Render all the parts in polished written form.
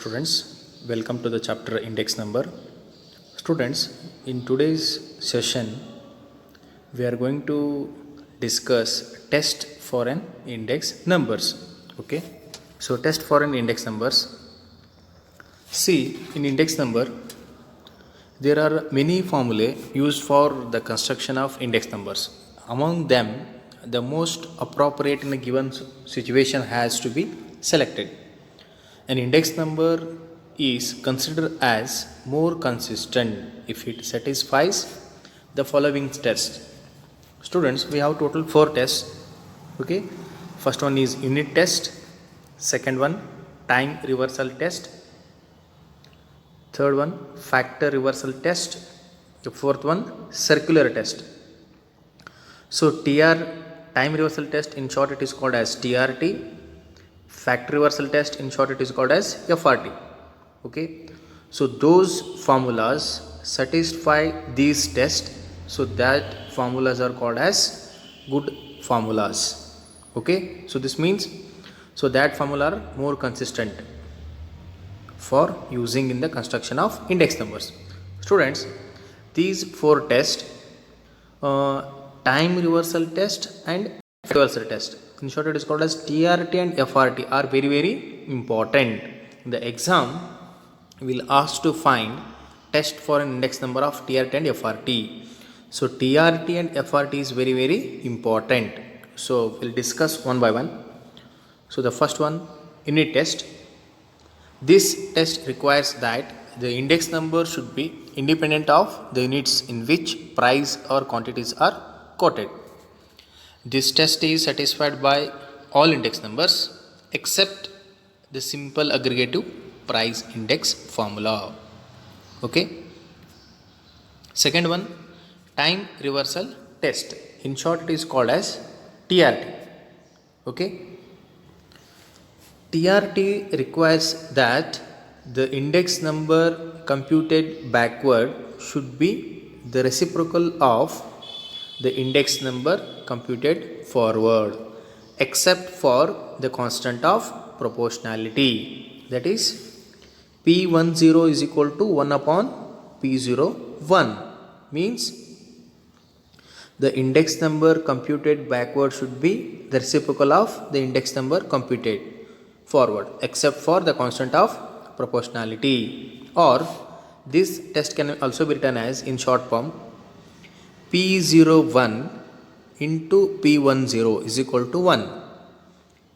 students, welcome to the chapter index number. Students, in today's session we are going to discuss test for an index numbers. Okay, so test for an index numbers. See, in index number there are many formulae used for the construction of index numbers. Among them, the most appropriate in a given situation has to be selected. An index number is considered as more consistent if it satisfies the following test. Students, we have total 4 tests. Okay, first one is unit test, second one time reversal test, third one factor reversal test, the fourth one circular test. So TR, time reversal test, in short it is called as TRT. Factor reversal test, in short it is called as FRT. Okay, so those formulas satisfy these tests, so that formulas are called as good formulas. Okay, so this means so that formula are more consistent for using in the construction of index numbers. Students, these 4 tests, time reversal test and reversal test, in short it is called as TRT and FRT, are very very important. In the exam will ask to find test for an index number of TRT and FRT. So TRT and FRT is very very important. So we'll discuss one by one. So the first one, unit test. This test requires that the index number should be independent of the units in which price or quantities are quoted. This test is satisfied by all index numbers except the simple aggregative price index formula. Okay. Second one, time reversal test. In short, it is called as TRT. Okay. TRT requires that the index number computed backward should be the reciprocal of the index number computed forward, except for the constant of proportionality, that is P10 is equal to 1 upon P01, means the index number computed backward should be the reciprocal of the index number computed forward, except for the constant of proportionality. Or this test can also be written as, in short form, P01 into P10 is equal to 1.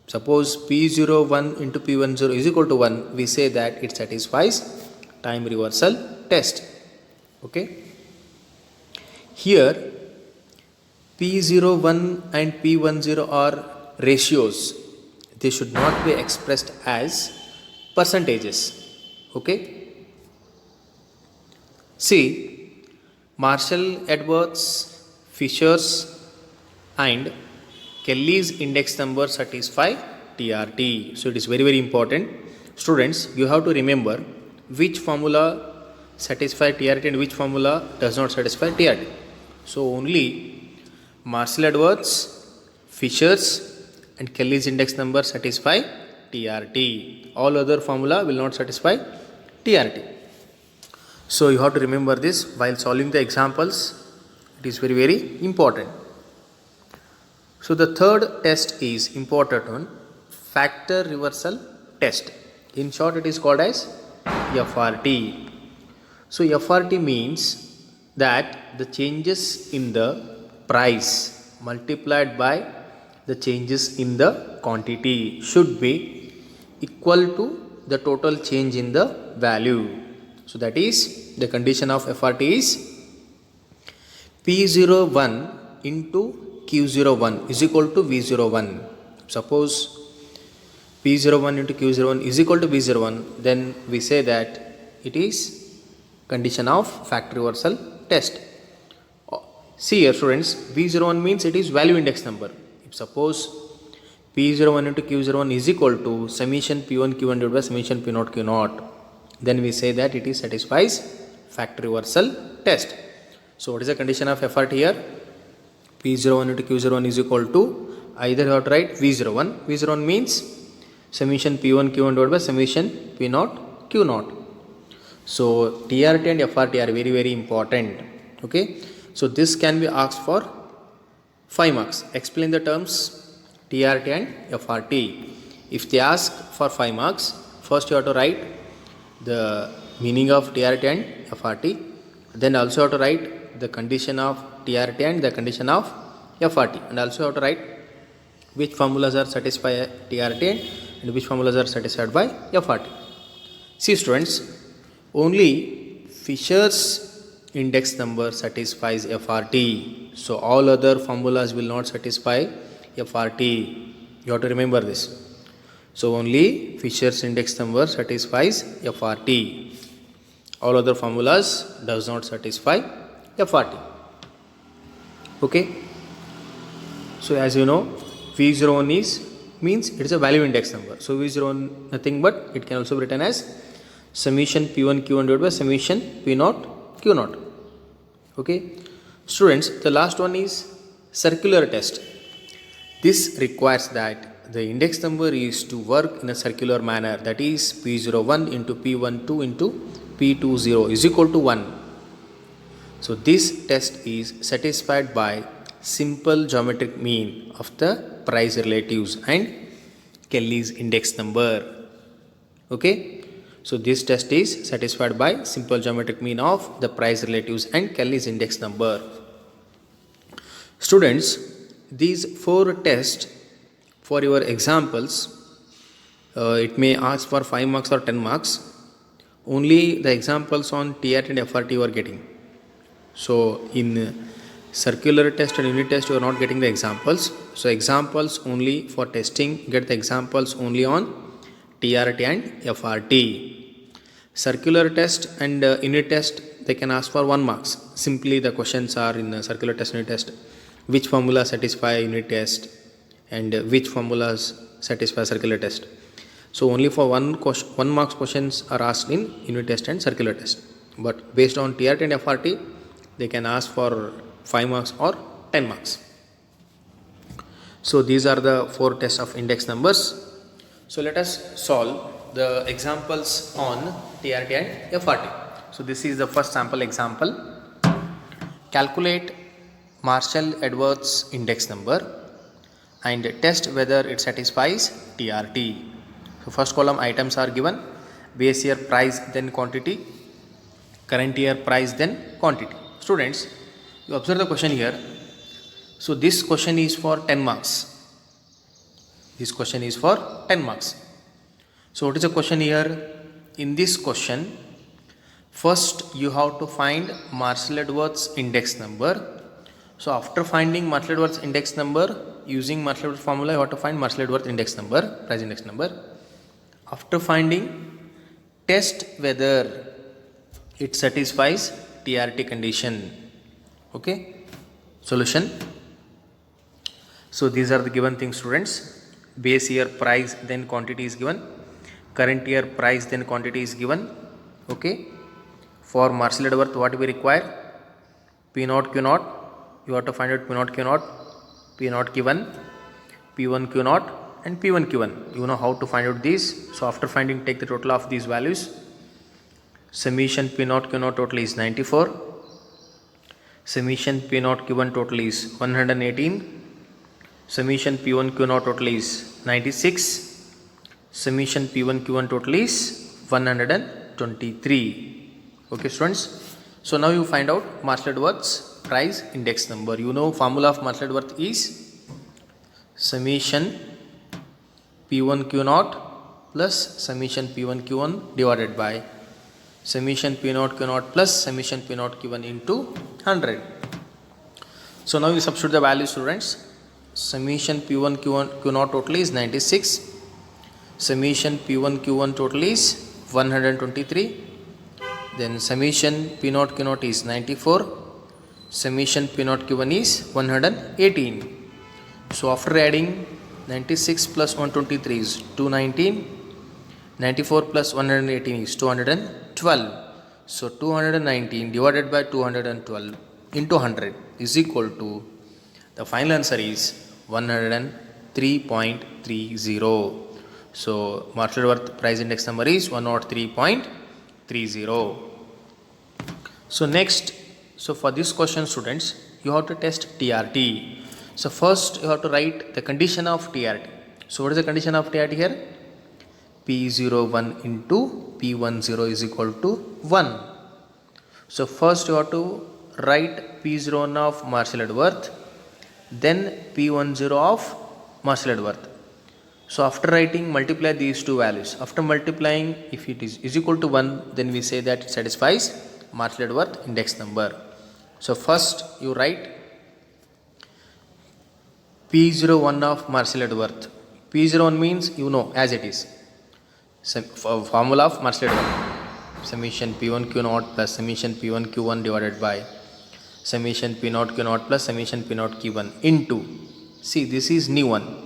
Suppose P01 into P10 is equal to 1, we say that it satisfies time reversal test. Okay. Here P01 and P10 are ratios. They should not be expressed as percentages. Okay. See, Marshall, Edwards, Fisher's and Kelly's index number satisfy TRT. So it is very very important. Students, you have to remember which formula satisfy TRT and which formula does not satisfy TRT. So only Marshall, Edwards, Fisher's and Kelly's index number satisfy TRT. All other formula will not satisfy TRT. So you have to remember this while solving the examples. It is very very important. So the third test is important one, factor reversal test. In short it is called as FRT. So FRT means that the changes in the price multiplied by the changes in the quantity should be equal to the total change in the value. So that is, the condition of FRT is P01 into Q01 is equal to V01. Suppose P01 into Q01 is equal to V01, then we say that it is condition of factor reversal test. See here students, V01 means it is value index number. If suppose P01 into Q01 is equal to summation P1 Q1 divided by summation P0 Q0, then we say that it is satisfies factor reversal test. So what is the condition of FRT here? P01 into Q01 is equal to, either you have to write V01. V01 means summation P1 Q1 divided by summation P0 Q naught. So TRT and FRT are very very important. Okay. So this can be asked for 5 marks. Explain the terms TRT and FRT. If they ask for 5 marks, first you have to write the meaning of TRT and FRT. Then also you have to write the condition of TRT and the condition of FRT. And also you have to write which formulas are satisfied by TRT and which formulas are satisfied by FRT. See students, only Fisher's index number satisfies FRT. So all other formulas will not satisfy FRT. You have to remember this. So only Fisher's index number satisfies FRT. All other formulas does not satisfy FRT. Okay. So as you know, V01 is means it is a value index number. So V01 nothing but it can also be written as summation P1 Q1 divided by summation P0 Q0. Okay. Students, the last one is circular test. This requires that the index number is to work in a circular manner, that is P01 into P12 into P20 is equal to 1. So this test is satisfied by simple geometric mean of the price relatives and Kelly's index number. Okay. So this test is satisfied by simple geometric mean of the price relatives and Kelly's index number. Students, these 4 tests for your examples, it may ask for 5 marks or 10 marks. Only the examples on TRT and FRT you are getting. So in circular test and unit test you are not getting the examples. So examples only for testing, get the examples only on TRT and FRT. Circular test and unit test, they can ask for 1 marks. Simply the questions are in circular test and unit test. Which formula satisfy unit test and which formulas satisfy circular test. So only for 1 marks questions are asked in unit test and circular test. But based on TRT and FRT, they can ask for 5 marks or 10 marks. So these are the 4 tests of index numbers. So let us solve the examples on TRT and FRT. So this is the first sample example. Calculate Marshall-Edwards index number and test whether it satisfies TRT. So first column items are given: base year price then quantity, current year price then quantity. Students, you observe the question here. So this question is for 10 marks. This question is for 10 marks. So what is the question here? In this question, first you have to find Marshall-Edwards index number. So after finding Marshall-Edwards index number, using Marshall-Edwards formula, you have to find Marshall-Edwards index number, price index number. After finding, test whether it satisfies TRT condition. Okay. Solution. So these are the given things, students. Base year price then quantity is given. Current year price then quantity is given. Okay. For Marshall-Edwards, what we require? P0 Q0. You have to find out P0 Q0, P0 Q1, P1 Q0 and P1 Q1. You know how to find out these. So after finding, take the total of these values. Summation P0 Q0 total is 94. Summation P0 Q1 total is 118. Summation P1 Q0 total is 96. Summation P1 Q1 total is 123. Okay students. So now you find out Marshall-Edwards price index number. You know formula of Marshall-Edwards is summation P1 Q0 plus summation P1 Q1 divided by summation P0 Q0 plus summation P0 Q1 into 100. So now you substitute the value, students. Summation P1 Q0 total is 96. Summation P1 Q1 total is 123. Then summation P0 Q0 is 94. Summation P0 Q1 is 118. So after adding 96 plus 123 is 219. 94 plus 118 is 212. So 219 divided by 212 into 100 is equal to, the final answer is 103.30. So Marshall Edworth price index number is 103.30. So next, so for this question students, you have to test TRT. So first you have to write the condition of TRT. So what is the condition of TRT here? P01 into P10 is equal to 1. So first you have to write P01 of Marshall Edworth, then P10 of Marshall Edworth. So after writing, multiply these two values. After multiplying, if it is equal to 1, then we say that it satisfies Marshall Edworth index number. So first you write P01 of Marshall Edworth. P01 means you know as it is. Formula of Marshall Edworth. Summation P1 Q0 plus summation P1 Q1 divided by summation P0 Q0 plus summation P0 Q1 into, see this is new one,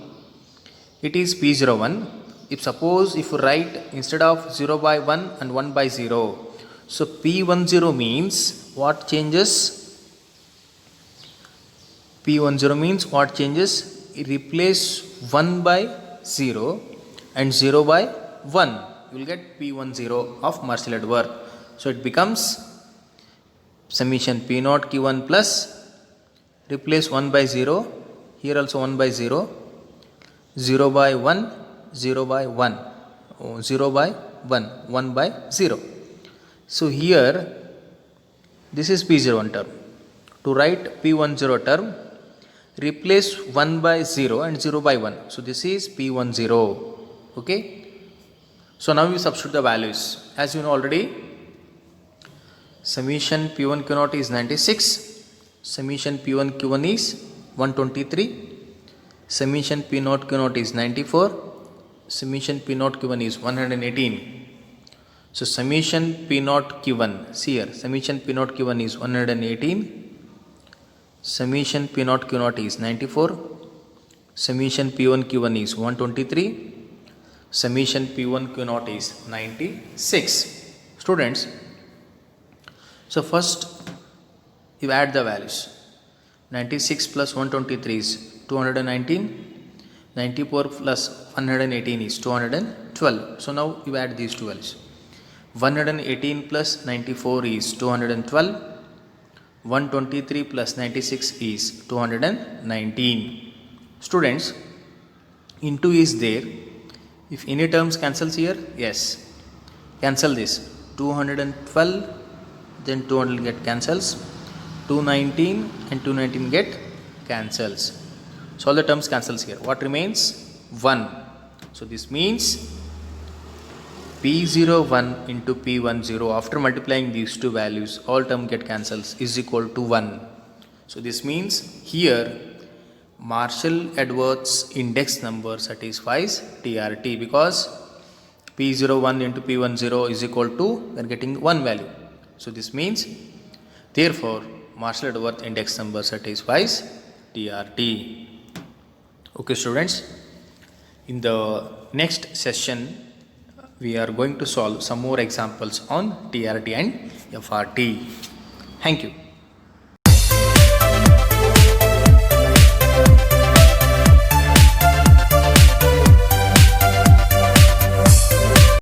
it is P01. If suppose if you write instead of 0 by 1 and 1 by 0, so P10 means what changes? P10 means what changes? Replace 1 by 0 and 0 by 1. You will get P10 of Marshall Edworth. So it becomes summation P0 Q1 plus, replace 1 by 0, here also 1 by 0, 0 by 1, 0 by 1, 0 by 1, 1 by 0. So here this is P01 term. To write P10 term, replace 1 by 0 and 0 by 1. So this is P10. Okay. So now you substitute the values. As you know already, summation P1 Q0 is 96, summation P1 Q1 is 123, summation P0 Q0 is 94, summation P0 Q1 is 118. So summation P0 Q1, see here, summation P0 Q1 is 118, summation P0 Q0 is 94, summation P1 Q1 is 123, summation P1 Q0 is 96. Students, so first you add the values. 96 plus 123 is 219, 94 plus 118 is 212. So now you add these two values. 118 plus 94 is 212, 123 plus 96 is 219. Students, into is there. If any terms cancels here, yes, cancel this. 212, then 200 get cancels. 219 and 219 get cancels. So all the terms cancels here. What remains? 1. So this means P01 into P10 after multiplying these two values, all term get cancels, is equal to 1. So this means here Marshall Edworth's index number satisfies TRT because P01 into P10 is equal to, we are getting 1 value. So this means therefore Marshall Edworth index number satisfies TRT. Okay students, in the next session we are going to solve some more examples on TRT and FRT. Thank you.